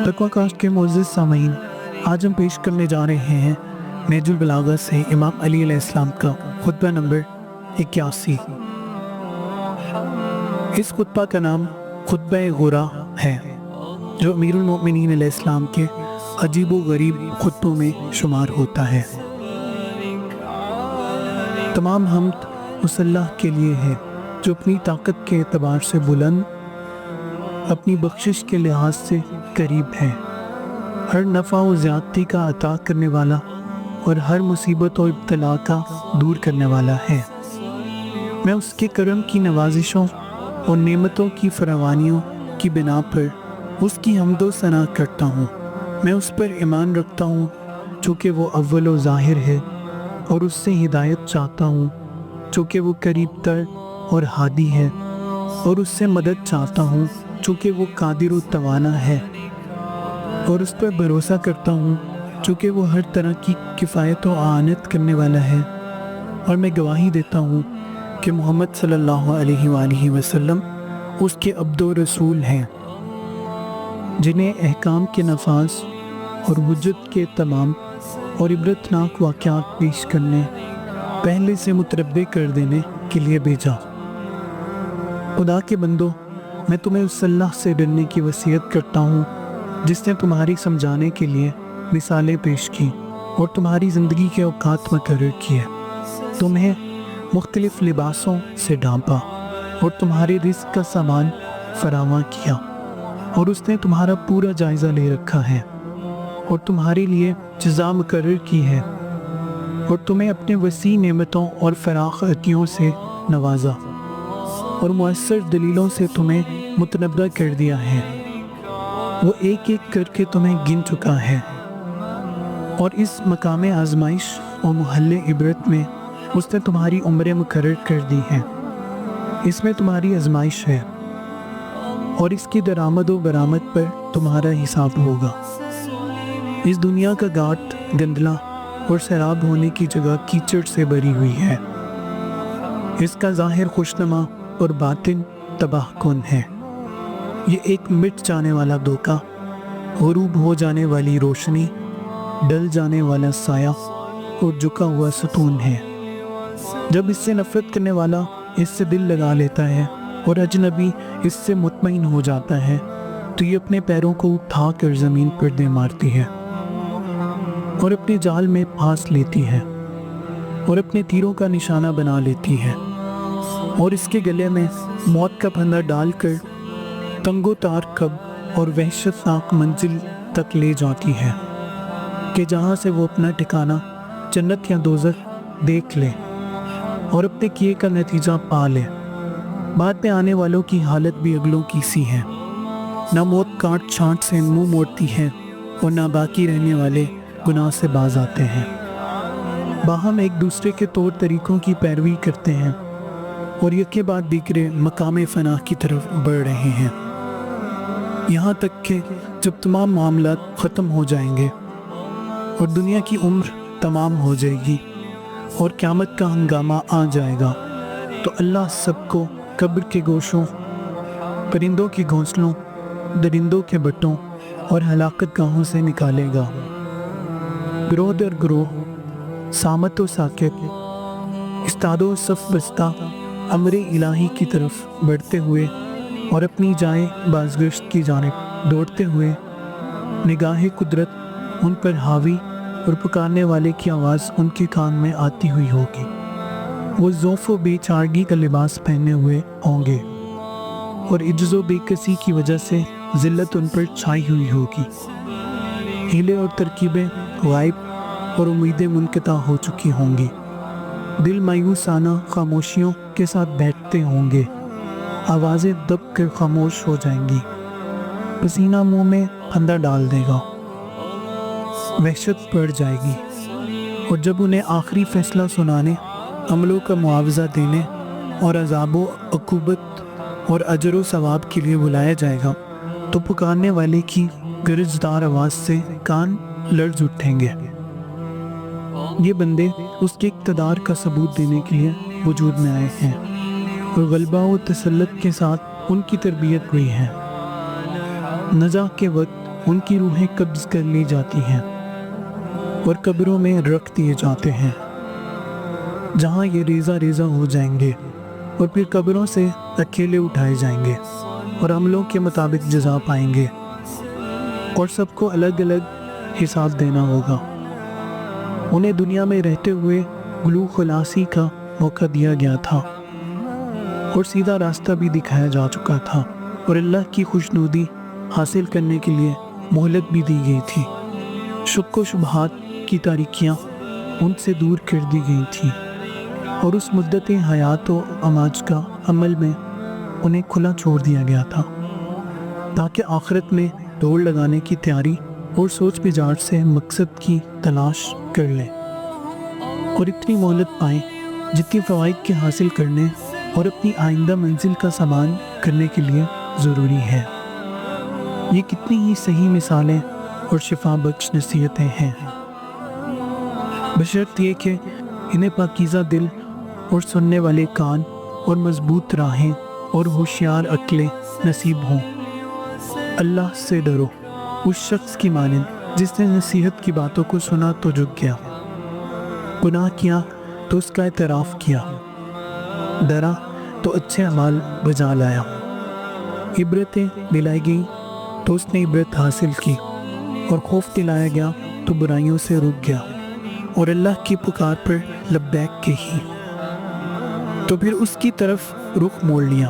تقویٰ cost کے معزز سامعین، آج ہم پیش کرنے جا رہے ہیں نہج البلاغہ سے امام علی علیہ السلام کا خطبہ نمبر 81۔ اس خطبہ کا نام خطبہ غرا ہے، جو امیر المؤمنین علیہ السلام کے عجیب و غریب خطبوں میں شمار ہوتا ہے۔ تمام حمد اس اللہ کے لیے ہے جو اپنی طاقت کے اعتبار سے بلند، اپنی بخشش کے لحاظ سے قریب ہے، ہر نفع و زیادتی کا عطا کرنے والا اور ہر مصیبت و ابتلا کا دور کرنے والا ہے۔ میں اس کے کرم کی نوازشوں اور نعمتوں کی فراوانیوں کی بنا پر اس کی حمد و ثنا کرتا ہوں۔ میں اس پر ایمان رکھتا ہوں چونکہ وہ اول و ظاہر ہے، اور اس سے ہدایت چاہتا ہوں چونکہ وہ قریب تر اور ہادی ہے، اور اس سے مدد چاہتا ہوں چونکہ وہ قادر و توانا ہے، اور اس پر بھروسہ کرتا ہوں چونکہ وہ ہر طرح کی کفایت و اعانت کرنے والا ہے، اور میں گواہی دیتا ہوں کہ محمد صلی اللہ علیہ وآلہ وسلم اس کے عبد و رسول ہیں، جنہیں احکام کے نفاذ اور حجت کے تمام اور عبرتناک واقعات پیش کرنے، پہلے سے متربع کر دینے کے لیے بھیجا۔ خدا کے بندو، میں تمہیں اس اللہ سے ڈرنے کی وصیت کرتا ہوں جس نے تمہاری سمجھانے کے لیے مثالیں پیش کی اور تمہاری زندگی کے اوقات مقرر کیے، تمہیں مختلف لباسوں سے ڈھانپا اور تمہارے رزق کا سامان فراواں کیا، اور اس نے تمہارا پورا جائزہ لے رکھا ہے اور تمہارے لیے جزا مقرر کی ہے، اور تمہیں اپنے وسیع نعمتوں اور فراخ عطیوں سے نوازا اور مؤثر دلیلوں سے تمہیں متنبع کر دیا ہے۔ وہ ایک ایک کر کے تمہیں گن چکا ہے، اور اس مقام آزمائش اور محل عبرت میں اس نے تمہاری عمریں مقرر کر دی ہیں۔ اس میں تمہاری آزمائش ہے، اور اس کی درآمد و برآمد پر تمہارا حساب ہوگا۔ اس دنیا کا گھاٹ گندلا اور سیراب ہونے کی جگہ کیچڑ سے بھری ہوئی ہے، اس کا ظاہر خوشنما اور باطن تباہ کن ہے۔ یہ ایک مٹ جانے والا دھوکہ، غروب ہو جانے والی روشنی، ڈل جانے والا سایہ اور جھکا ہوا ستون ہے۔ جب اس سے نفرت کرنے والا اس سے دل لگا لیتا ہے اور اجنبی اس سے مطمئن ہو جاتا ہے، تو یہ اپنے پیروں کو اٹھا کر زمین پر دے مارتی ہے اور اپنے جال میں پھانس لیتی ہے اور اپنے تیروں کا نشانہ بنا لیتی ہے، اور اس کے گلے میں موت کا پھندا ڈال کر تنگ و تار کب اور وحشتناک منزل تک لے جاتی ہے کہ جہاں سے وہ اپنا ٹھکانہ جنت یا دوزخ دیکھ لے اور اپنے کیے کا نتیجہ پا لے۔ بعد میں آنے والوں کی حالت بھی اگلوں کی سی ہے، نہ موت کاٹ چھانٹ سے منہ موڑتی ہے اور نہ باقی رہنے والے گناہ سے باز آتے ہیں۔ باہم ایک دوسرے کے طور طریقوں کی پیروی کرتے ہیں اور یکے بعد دیگرے مقام فنا کی طرف بڑھ رہے ہیں، یہاں تک کہ جب تمام معاملات ختم ہو جائیں گے اور دنیا کی عمر تمام ہو جائے گی اور قیامت کا ہنگامہ آ جائے گا، تو اللہ سب کو قبر کے گوشوں، پرندوں کے گھونسلوں، درندوں کے بٹوں اور ہلاکت گاہوں سے نکالے گا۔ گروہ در گروہ، سامت و ساکت، استاد و صف بستہ امر الہی کی طرف بڑھتے ہوئے اور اپنی جائے بازگشت کی جانب دوڑتے ہوئے، نگاہ قدرت ان پر حاوی اور پکارنے والے کی آواز ان کے کان میں آتی ہوئی ہوگی۔ وہ ضعف و بے چارگی کا لباس پہنے ہوئے ہوں گے اور عجز و بے کسی کی وجہ سے ذلت ان پر چھائی ہوئی ہوگی۔ ہیلے اور ترکیبیں غائب اور امیدیں منقطع ہو چکی ہوں گی۔ دل مایوسانہ خاموشیوں کے ساتھ بیٹھتے ہوں گے، آوازیں دب کر خاموش ہو جائیں گی، پسینہ منہ میں پھندا ڈال دے گا، وحشت بڑھ جائے گی، اور جب انہیں آخری فیصلہ سنانے، عملوں کا معاوضہ دینے اور عذاب و عقوبت اور اجر و ثواب کے لیے بلایا جائے گا، تو پکارنے والے کی گرجدار آواز سے کان لرز اٹھیں گے۔ یہ بندے اس کے اقتدار کا ثبوت دینے کے لیے وجود میں آئے ہیں، اور غلبہ و تسلط کے ساتھ ان کی تربیت ہوئی ہے۔ نزاع کے وقت ان کی روحیں قبض کر لی جاتی ہیں اور قبروں میں رکھ دیے جاتے ہیں، جہاں یہ ریزہ ریزہ ہو جائیں گے اور پھر قبروں سے اکیلے اٹھائے جائیں گے اور عملوں کے مطابق جزا پائیں گے، اور سب کو الگ الگ حساب دینا ہوگا۔ انہیں دنیا میں رہتے ہوئے غلو خلاصی کا موقع دیا گیا تھا اور سیدھا راستہ بھی دکھایا جا چکا تھا، اور اللہ کی خوشنودی حاصل کرنے کے لیے مہلت بھی دی گئی تھی۔ شک و شبہات کی تاریکیاں ان سے دور کر دی گئی تھیں، اور اس مدت حیات و اماج کا عمل میں انہیں کھلا چھوڑ دیا گیا تھا، تاکہ آخرت میں دوڑ لگانے کی تیاری اور سوچ بجاڑ سے مقصد کی تلاش کر لیں، اور اتنی مہلت پائیں جتنی فوائد کے حاصل کرنے اور اپنی آئندہ منزل کا سامان کرنے کے لیے ضروری ہے۔ یہ کتنی ہی صحیح مثالیں اور شفا بخش نصیحتیں ہیں، بشرط یہ کہ انہیں پاکیزہ دل اور سننے والے کان اور مضبوط راہیں اور ہوشیار عقلیں نصیب ہوں۔ اللہ سے ڈرو، اس شخص کی مانند جس نے نصیحت کی باتوں کو سنا تو جھک گیا، گناہ کیا تو اس کا اعتراف کیا، ڈرا تو اچھے اعمال بجا لایا، عبرتیں دلائی گئیں تو اس نے عبرت حاصل کی، اور خوف دلایا گیا تو برائیوں سے رک گیا، اور اللہ کی پکار پر لبیک کہی تو پھر اس کی طرف رخ موڑ لیا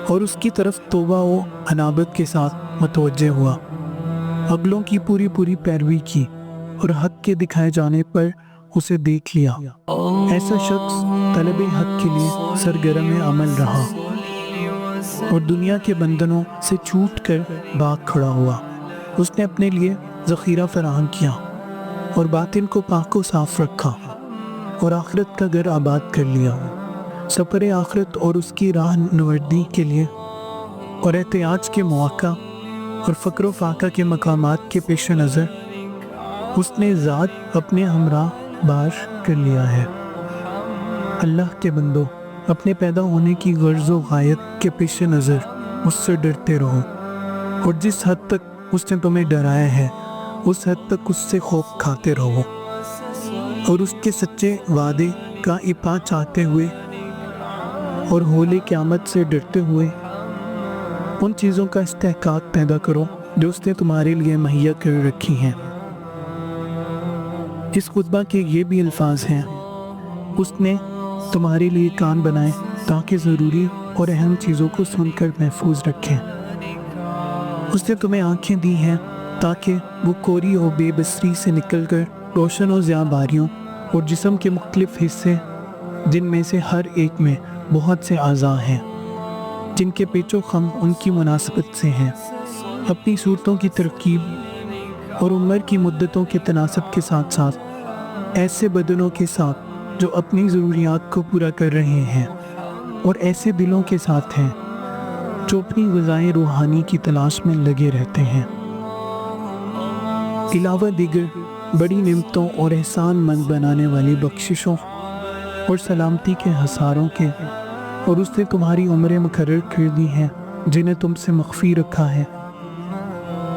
اور اس کی طرف توبہ و انابت کے ساتھ متوجہ ہوا، عقلوں کی پوری پوری پیروی کی اور حق کے دکھائے جانے پر اسے دیکھ لیا۔ ایسا شخص طلب حق کے لیے سرگرم عمل رہا اور دنیا کے بندنوں سے چھوٹ کر بھاگ کھڑا ہوا۔ اس نے اپنے لیے ذخیرہ فراہم کیا اور باطن کو پاک و صاف رکھا اور آخرت کا گھر آباد کر لیا۔ سفر آخرت اور اس کی راہ نوردی کے لیے اور احتیاج کے مواقع اور فقر و فاقہ کے مقامات کے پیش نظر اس نے ذات اپنے ہمراہ بار کر لیا ہے۔ اللہ کے بندو، اپنے پیدا ہونے کی غرض و غایت کے پیش نظر اس سے ڈرتے رہو، اور جس حد تک اس نے تمہیں ڈرایا ہے اس حد تک اس سے خوف کھاتے رہو، اور اس کے سچے وعدے کا افا چاہتے ہوئے اور ہول قیامت سے ڈرتے ہوئے ان چیزوں کا استحقاق پیدا کرو جو اس نے تمہارے لیے مہیا کر رکھی ہیں۔ اس خطبہ کے یہ بھی الفاظ ہیں، اس نے تمہارے لیے کان بنائے تاکہ ضروری اور اہم چیزوں کو سن کر محفوظ رکھیں۔ اس نے تمہیں آنکھیں دی ہیں تاکہ وہ کوری اور بے بصری سے نکل کر روشن و ضیاء باریوں اور جسم کے مختلف حصے جن میں سے ہر ایک میں بہت سے اعضاء ہیں جن کے پیچ و خم ان کی مناسبت سے ہیں، اپنی صورتوں کی ترکیب اور عمر کی مدتوں کے تناسب کے ساتھ ساتھ ایسے بدنوں کے ساتھ جو اپنی ضروریات کو پورا کر رہے ہیں، اور ایسے دلوں کے ساتھ ہیں جو اپنی غذائیں روحانی کی تلاش میں لگے رہتے ہیں، علاوہ دیگر بڑی نعمتوں اور احسان مند بنانے والی بخششوں اور سلامتی کے حصاروں کے، اور اس نے تمہاری عمریں مقرر کر دی ہیں جنہیں تم سے مخفی رکھا ہے،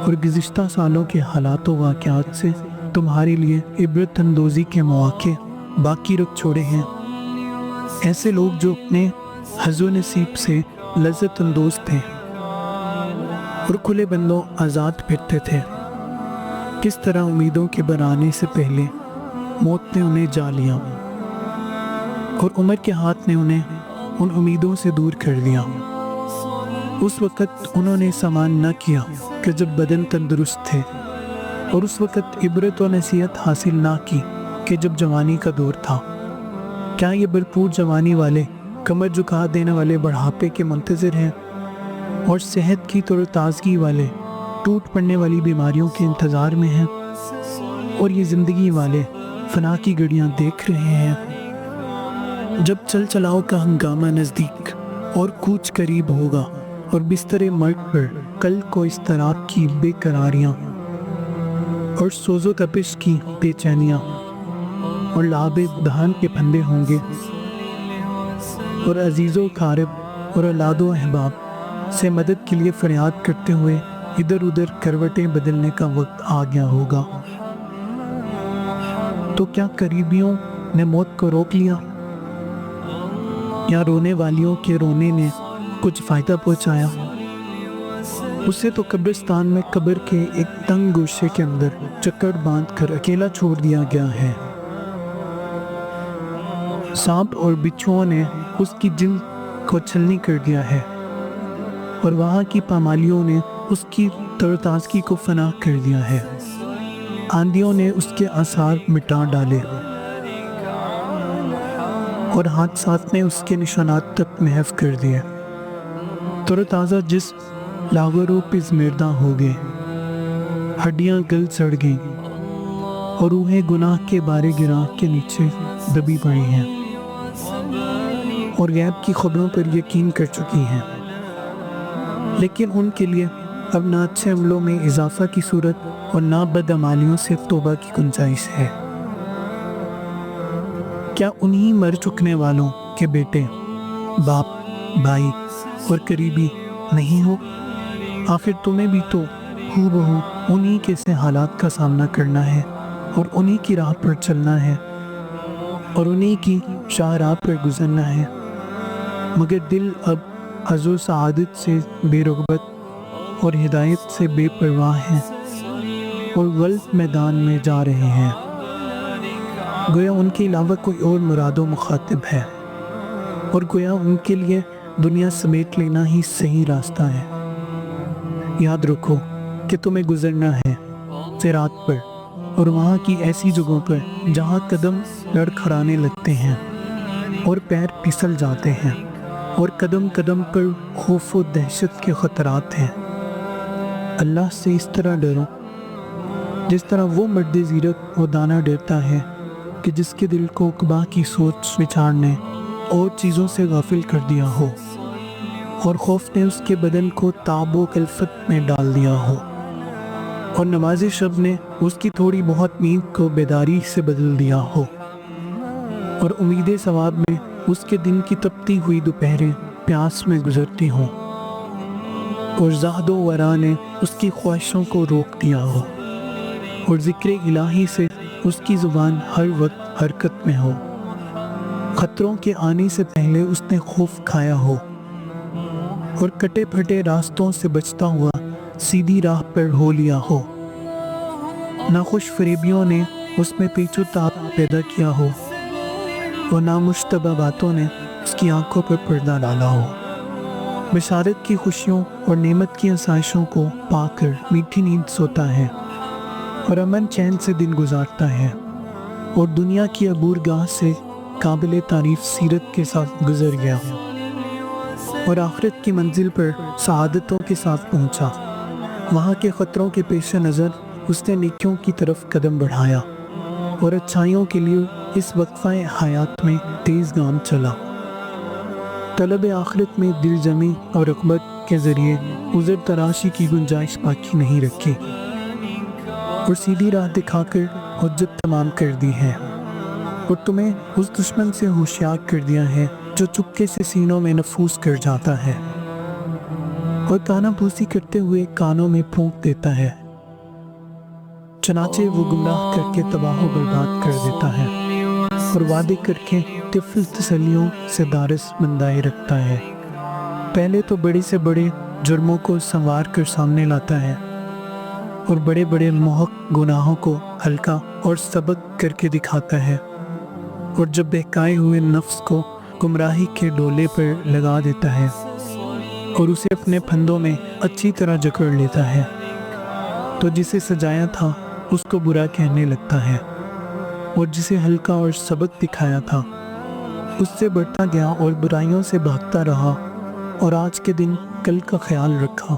اور گزشتہ سالوں کے حالات و واقعات سے تمہارے لیے عبرت اندوزی کے مواقع باقی رکھ چھوڑے ہیں۔ ایسے لوگ جو اپنے حظ و نصیب سے لذت اندوز تھے اور کھلے بندوں آزاد پھرتے تھے، کس طرح امیدوں کے برانے سے پہلے موت نے انہیں جا لیا اور عمر کے ہاتھ نے انہیں ان امیدوں سے دور کر دیا۔ اس وقت انہوں نے سامان نہ کیا کہ جب بدن تندرست تھے، اور اس وقت عبرت و نصیحت حاصل نہ کی کہ جب جوانی کا دور تھا۔ کیا یہ بھرپور جوانی والے کمر جھکا دینے والے بڑھاپے کے منتظر ہیں، اور صحت کی تر و تازگی والے ٹوٹ پڑنے والی بیماریوں کے انتظار میں ہیں، اور یہ زندگی والے فنا کی گھڑیاں دیکھ رہے ہیں جب چل چلاؤ کا ہنگامہ نزدیک اور کوچ قریب ہوگا، اور بستر مرگ پر کل کو اضطراب کی بے قراریاں اور سوز و تپش کی بے چینیاں اور لعاب دہان کے پھندے ہوں گے۔ اور عزیز و قارب اور اولاد و احباب سے مدد کے لیے فریاد کرتے ہوئے ادھر ادھر کروٹیں بدلنے کا وقت آ گیا ہوگا۔ تو کیا قریبیوں نے موت کو روک لیا، یا رونے والیوں کے رونے نے کچھ فائدہ پہنچایا؟ اسے تو قبرستان میں قبر کے ایک تنگ گوشے کے اندر چکر باندھ کر اکیلا چھوڑ دیا گیا ہے۔ سانپ اور بچھوؤں نے اس کی جلد کو چھلنی کر دیا ہے، اور وہاں کی پامالیوں نے اس کی ترتازگی کو فنا کر دیا ہے۔ آندھیوں نے اس کے آثار مٹا ڈالے، اور حادثات نے اس کے نشانات تک محو کر دیے۔ ترتازہ جسم لاغر و پزمیردہ ہو گئے، ہڈیاں گل سڑ گئیں، اور روحیں گناہ کے بارے گراہ کے نیچے دبی پڑی ہیں، اور غیب کی خبروں پر یقین کر چکی ہیں۔ لیکن ان کے لیے اب نہ اچھے عملوں میں اضافہ کی صورت اور نہ بدعمالیوں سے توبہ کی گنجائش ہے۔ کیا انہی مر چکنے والوں کے بیٹے، باپ، بھائی اور قریبی نہیں ہو؟ آخر تمہیں بھی تو ہو بہو انہی کے سے حالات کا سامنا کرنا ہے، اور انہی کی راہ پر چلنا ہے، اور انہی کی شاہراہ پر گزرنا ہے، مگر دل اب حظ و سعادت سے بے رغبت اور ہدایت سے بے پرواہ ہیں، اور غلط میدان میں جا رہے ہیں، گویا ان کے علاوہ کوئی اور مراد و مخاطب ہے، اور گویا ان کے لیے دنیا سمیٹ لینا ہی صحیح راستہ ہے۔ یاد رکھو کہ تمہیں گزرنا ہے صراط پر، اور وہاں کی ایسی جگہوں پر جہاں قدم لڑکھڑانے لگتے ہیں اور پیر پھسل جاتے ہیں، اور قدم قدم پر خوف و دہشت کے خطرات ہیں۔ اللہ سے اس طرح ڈرو جس طرح وہ مرد زیرک و دانا ڈرتا ہے کہ جس کے دل کو عقبا کی سوچ وچار نے اور چیزوں سے غافل کر دیا ہو، اور خوف نے اس کے بدن کو تعب و کلفت میں ڈال دیا ہو، اور نماز شب نے اس کی تھوڑی بہت نیند کو بیداری سے بدل دیا ہو، اور امید ثواب میں اس کے دن کی تپتی ہوئی دوپہریں پیاس میں گزرتی ہوں، اور زہد و ورا نے اس کی خواہشوں کو روک دیا ہو، اور ذکر الہی سے اس کی زبان ہر وقت حرکت میں ہو، خطروں کے آنے سے پہلے اس نے خوف کھایا ہو، اور کٹے پھٹے راستوں سے بچتا ہوا سیدھی راہ پر ہو لیا ہو، نہ خوش فریبیوں نے اس میں پیچ و تاب پیدا کیا ہو، اور نہ مشتبہ باتوں نے اس کی آنکھوں پر پردہ ڈالا ہو۔ بشارت کی خوشیوں اور نعمت کی آسائشوں کو پا کر میٹھی نیند سوتا ہے، اور امن چین سے دن گزارتا ہے، اور دنیا کی عبور گاہ سے قابل تعریف سیرت کے ساتھ گزر گیا، اور آخرت کی منزل پر سعادتوں کے ساتھ پہنچا۔ وہاں کے خطروں کے پیش نظر اس نے نیکیوں کی طرف قدم بڑھایا، اور اچھائیوں کے لیے اس وقفہ حیات میں تیز گام چلا۔ طلب آخرت میں دل جمی اور رغبت کے ذریعے عذر تراشی کی گنجائش باقی نہیں رکھی، اور سیدھی راہ دکھا کر حجت تمام کر دی ہے، اور تمہیں اس دشمن سے ہوشیار کر دیا ہے جو چپکے سے سینوں میں نفوذ کر جاتا ہے، اور کانا پھوسی کرتے ہوئے کانوں میں پھونک دیتا ہے، چنانچہ وہ گمراہ کر کے تباہ و برباد کر دیتا ہے، اور وعدے کر کے طفل تسلیوں سے دارس بندائے رکھتا ہے۔ پہلے تو بڑے سے بڑے جرموں کو سنوار کر سامنے لاتا ہے، اور بڑے بڑے محق گناہوں کو ہلکا اور سبک کر کے دکھاتا ہے، اور جب بہکائے ہوئے نفس کو گمراہی کے ڈولے پر لگا دیتا ہے اور اسے اپنے پھندوں میں اچھی طرح جکڑ لیتا ہے، تو جسے سجایا تھا اس کو برا کہنے لگتا ہے، اور جسے ہلکا اور سبک دکھایا تھا اس سے بڑھتا گیا اور برائیوں سے بھاگتا رہا، اور آج کے دن کل کا خیال رکھا،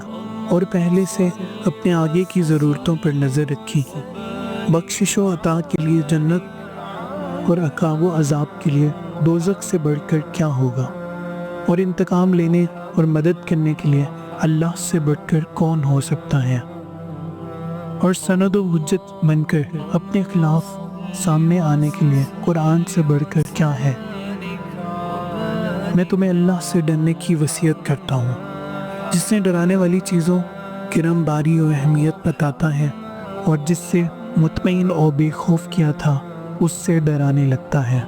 اور پہلے سے اپنے آگے کی ضرورتوں پر نظر رکھی۔ بخشش و عطا کے لیے جنت اور عقاب و عذاب کے لیے دوزخ سے بڑھ کر کیا ہوگا، اور انتقام لینے اور مدد کرنے کے لیے اللہ سے بڑھ کر کون ہو سکتا ہے، اور سند و حجت بن کر اپنے خلاف سامنے آنے کے لیے قرآن سے بڑھ کر کیا ہے۔ میں تمہیں اللہ سے ڈرنے کی وصیت کرتا ہوں، جس نے ڈرانے والی چیزوں کرم باری و اہمیت بتاتا ہے، اور جس سے مطمئن اور بے خوف کیا تھا اس سے ڈرانے لگتا ہے۔